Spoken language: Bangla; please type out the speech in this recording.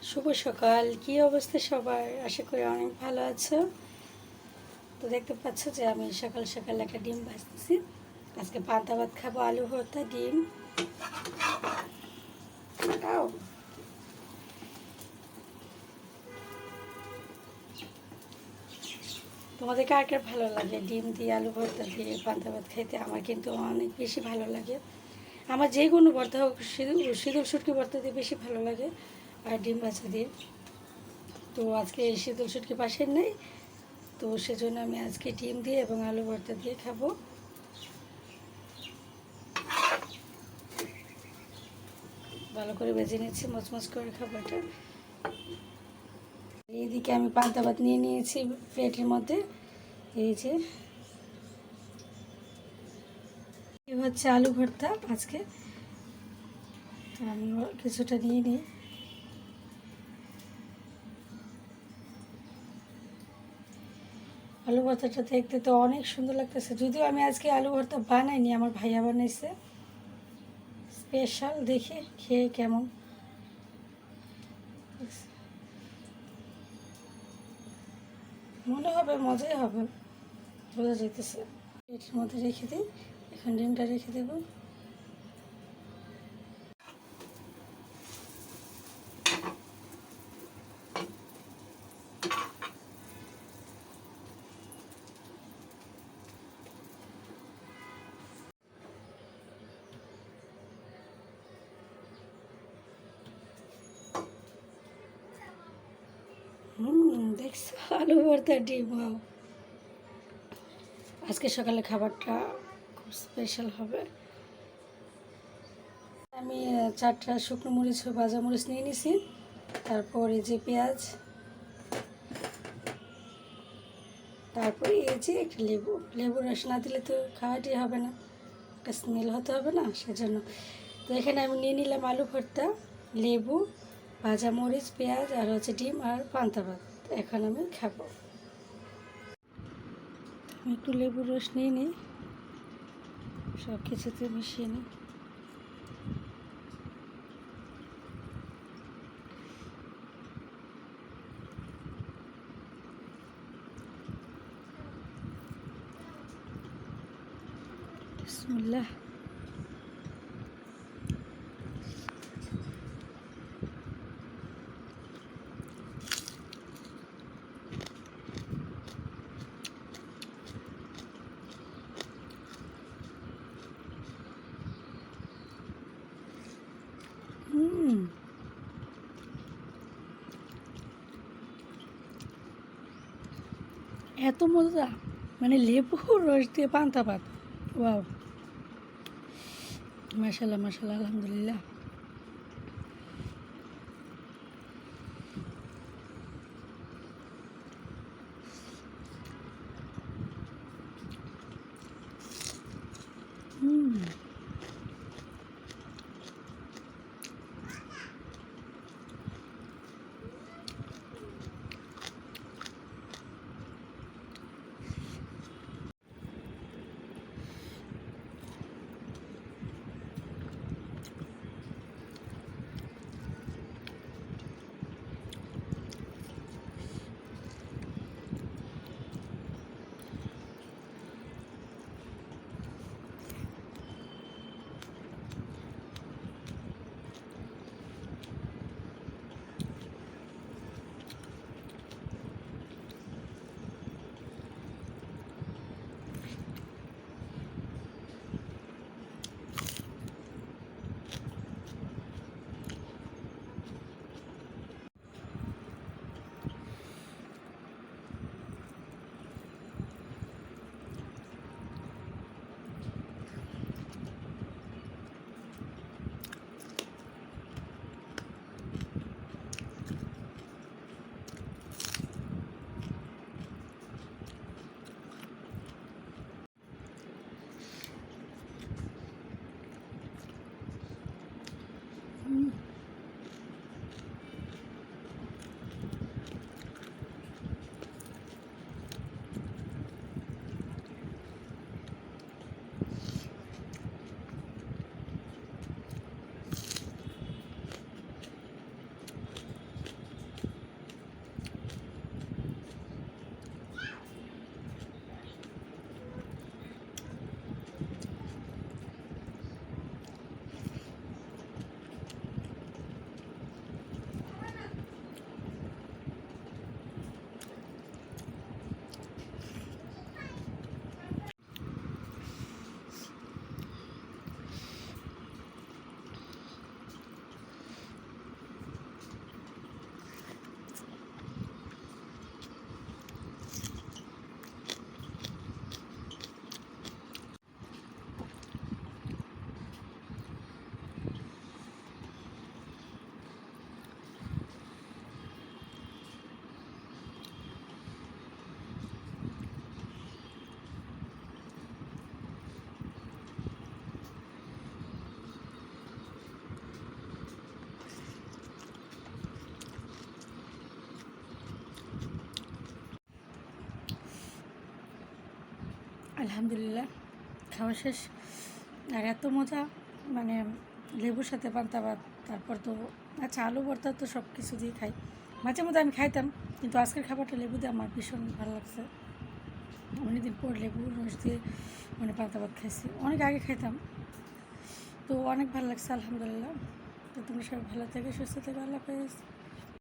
শুভ সকাল। কি অবস্থা সবার? আশা করি অনেক ভালো আছো। তো দেখতে পাচ্ছ যে আমি সকাল সকাল একটা ডিম ভাজতেছি। আজকে পান্তা ভাত খাবো, আলু ভর্তা, ডিম। খাও। তোমাদের কার কার ভালো লাগে ডিম দিয়ে আলু ভর্তা দিয়ে পান্তা ভাত খাইতে? আমার কিন্তু অনেক বেশি ভালো লাগে। আমার যে কোনো ভর্তা হোক, শীতল শুটকি ভর্তা দিয়ে বেশি ভালো লাগে, আর ডিম ভাজা দিয়ে। তো আজকে শীতল শুটকি পাশের নেই, তো সেজন্য আমি আজকে ডিম দিয়ে এবং আলু ভর্তা দিয়ে খাবো। ভালো করে ভেজে নিচ্ছি, মচমচ করে খাবো এটা। এইদিকে আমি পান্তা ভাত নিয়ে নিয়েছি প্লেটের মধ্যে। এই যে হচ্ছে আলু ভর্তা আজকে। আমি কিছুটা নিয়ে নিই। আলু ভর্তাটা দেখতে তো অনেক সুন্দর লাগতেছে, যদিও আমি আজকে আলু ভর্তা বানাইনি, আমার ভাইয়া বানাইছে স্পেশাল। দেখি খেয়ে কেমন। মনে হবে মজাই হবে, বোঝা যেতেছে। প্লেটের মধ্যে রেখে দিই, এখন ডিমটা রেখে দেবো। দেখছো আলু ভর্তা ডিম। আজকে সকালে খাবারটা খুব স্পেশাল হবে। আমি 4টা শুকনো মরিচ ও ভাজা মরিচ নিয়ে নিছি। তারপর এই যে পেঁয়াজ, তারপরে এই যে একটা লেবু। লেবুর রস না দিলে তো খাওয়াটাই হবে না, একটা স্মেল হতে হবে না, সেজন্য। তো এখানে আমি নিয়ে নিলাম আলু ভর্তা, লেবু, ভাজা মরিচ, পেঁয়াজ, আর হচ্ছে ডিম আর পান্তা ভাত। এখন আমি খাবো। আমি একটু লেবুর রস নিয়ে নিই, সব কিছুতে মিশিয়ে নিই। বিসমিল্লাহ। এত মজা, মানে লেবুর রস দিয়ে পান্তা ভাত। ওয়াও, মাশাল্লাহ মাশাল্লাহ, আলহামদুলিল্লাহ। আলহামদুলিল্লাহ খাওয়া শেষ। আর এত মজা, মানে লেবুর সাথে পান্তা ভাত, তারপর তো আচ্ছা আলু ভর্তা তো সব কিছু দিয়ে খাই, মাঝে মধ্যে আমি খাইতাম, কিন্তু আজকের খাবারটা লেবু দিয়ে আমার ভীষণ ভালো লাগছে। অনেকদিন পর লেবু রস দিয়ে মানে পান্তা ভাত খাইছি, অনেক আগে খাইতাম, তো অনেক ভালো লাগছে আলহামদুলিল্লাহ। তো তোমরা সবাই ভালো থেকে সুস্থ থেকে, আল্লাহ হাফেজ।